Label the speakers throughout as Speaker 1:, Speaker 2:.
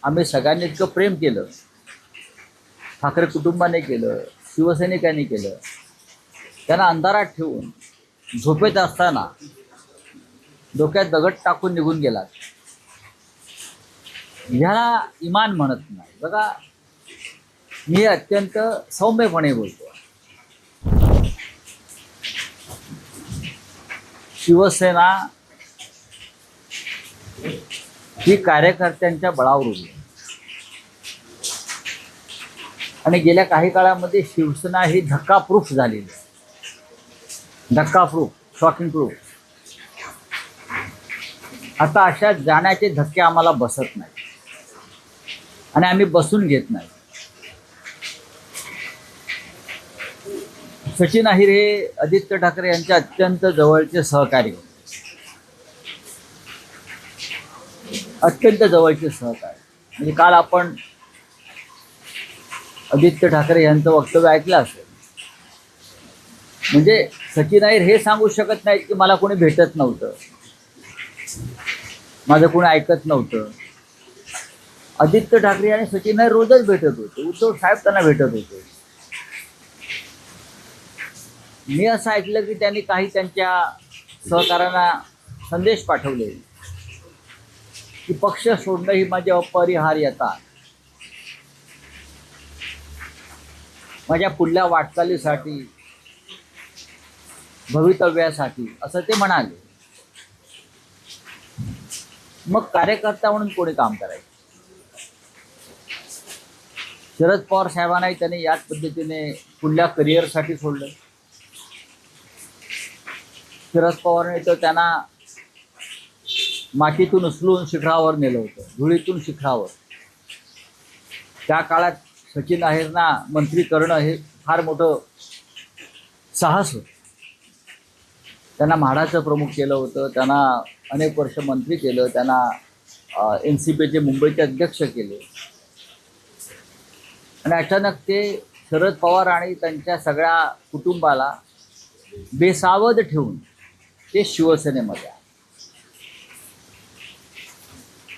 Speaker 1: आम्ही सगळ्यांनी इतकं प्रेम केलं, ठाकरे कुटुंबाने केलं, शिवसैनिकांनी केलं, त्यांना अंधारात ठेवून झोपेत असताना डोक्यात दगड टाकून निघून गेलात. ह्याला इमान म्हणत नाही. बघा, मी अत्यंत सौम्यपणे बोलतो. शिवसेना ही कार्यकर्त्यांच्या बळावर उभी आहे आणि गेल्या काही काळामध्ये शिवसेना ही धक्काप्रूफ झालेली आहे. धक्काप्रूफ, शॉकिंग प्रूफ. आता अशा जाण्याचे धक्के आम्हाला बसत नाही आणि आम्ही बसून घेत नाही. सचिन अहिर हे आदित्य ठाकरे यांचे अत्यंत जवळचे सहकारी होते. अत्यंत जवळचे सहकारी. म्हणजे काल आपण आदित्य ठाकरे यांचं वक्तव्य ऐकलं असेल. म्हणजे सचिन अहिर हे सांगू शकत नाहीत की मला कोणी भेटत नव्हतं, माझं कोणी ऐकत नव्हतं. आदित्य ठाकरे आणि सचिन अहिर रोजच भेटत होते. उद्धव साहेब त्यांना भेटत होते. मी असं ऐकलं की त्यांनी काही त्यांच्या सहकाऱ्यांना संदेश पाठवले की पक्ष सोडणं ही माझी अपरिहार्यता, माझ्या पुढल्या वाटचालीसाठी, भवितव्यासाठी, असं ते म्हणाले. मग कार्यकर्ता म्हणून कोणी काम करायचं? शरद पवार साहेबांनाही त्यांनी याच पद्धतीने पुढल्या करिअरसाठी सोडलं. शरद पवारांनी तर त्यांना मातीतून उचलून शिखरावर नेलं होतं, धुळीतून शिखरावर. त्या काळात सचिन अहिरना मंत्री करणं हे फार मोठं साहस होतं. त्यांना म्हाडाचं प्रमुख केलं होतं, त्यांना अनेक वर्ष मंत्री केलं, त्यांना NCPचे मुंबईचे अध्यक्ष केले. आणि अचानक ते शरद पवार आणि त्यांच्या सगळ्या कुटुंबाला बेसावध ठेवून ते शिवसेनेमध्ये आले.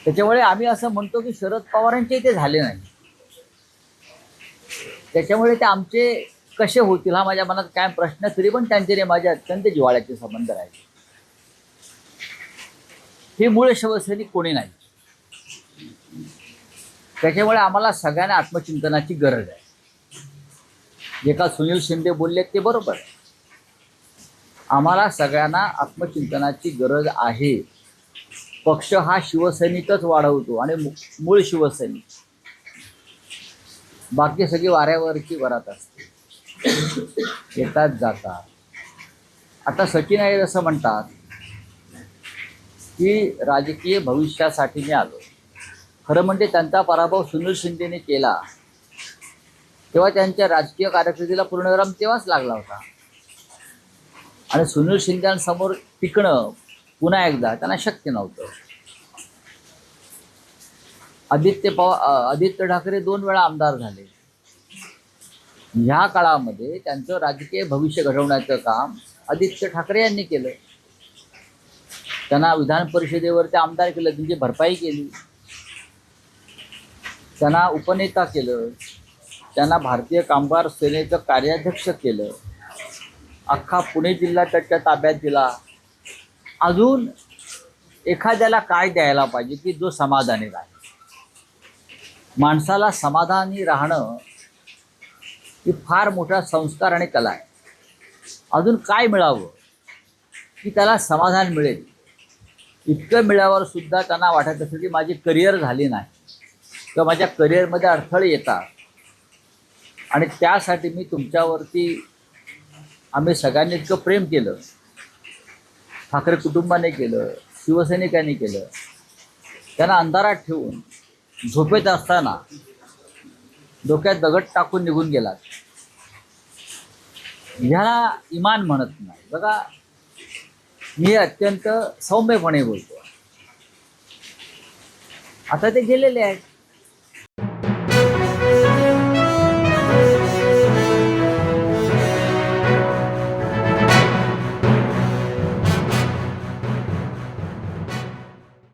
Speaker 1: त्याच्यामुळे आम्ही असं म्हणतो की शरद पवारांचे ते झाले नाही. त्याच्यामुळे ते आमचे कसे होतील हा माझ्या मनात काय प्रश्न. तरी पण त्यांचे माझे अत्यंत जिव्हाळ्याचे संबंध राहिले. हे मूळ शिवसैनिक कोणी नाही. त्याच्यामुळे आम्हाला सगळ्यांना आत्मचिंतनाची गरज आहे. जे का सुनील शिंदे बोलले ते बरोबर आहे. आम्हाला सगळ्यांना आत्मचिंतनाची गरज आहे. पक्ष हा शिवसैनिकच वाढवतो आणि मूळ शिवसैनिक, बाकी सगळी वाऱ्यावरची वरात असते, येतात जातात. आता सचिन अहिर असं म्हणतात की राजकीय भविष्यासाठी मी आलो. खरं म्हणजे त्यांचा पराभव सुनील शिंदेने केला तेव्हा त्यांच्या राजकीय कारकिर्दीला पूर्णविराम तेव्हाच लागला होता. आणि सुनील शिंदेसमोर टिकणं पुन्हा एकदा त्यांना शक्य नव्हतं. आदित्य ठाकरे 2 वेळा आमदार झाले. ह्या काळामध्ये त्यांचं राजकीय भविष्य घडवण्याचं काम आदित्य ठाकरे यांनी केलं. त्यांना विधान परिषदेवर ते आमदार केलं, त्यांची भरपाई केली, त्यांना उपनेता केलं, त्यांना भारतीय कामगार सेनेचं कार्याध्यक्ष केलं, अख्खा पुणे जिल्हा त्याच्या ताब्यात दिला. अजून एखाद्याला काय द्यायला पाहिजे की जो समाधानी राहील? माणसाला समाधानी राहणं ही फार मोठा संस्कार आणि कला आहे. अजून काय मिळावं की त्याला समाधान मिळेल? इतकं मिळाल्यावर सुद्धा त्यांना वाटत असेल की माझी करिअर झाली नाही किंवा माझ्या करिअरमध्ये अडथळे येतात आणि त्यासाठी मी तुमच्यावरती, आम्ही सगळ्यांनी इतकं प्रेम केलं, ठाकरे कुटुंबाने केलं, शिवसैनिकांनी केलं, त्यांना अंधारात ठेवून झोपेत असताना डोक्यात दगड टाकून निघून गेलात. ह्याला इमान म्हणत नाही. बघा, मी अत्यंत सौम्यपणे बोलतो. आता ते गेलेले आहेत.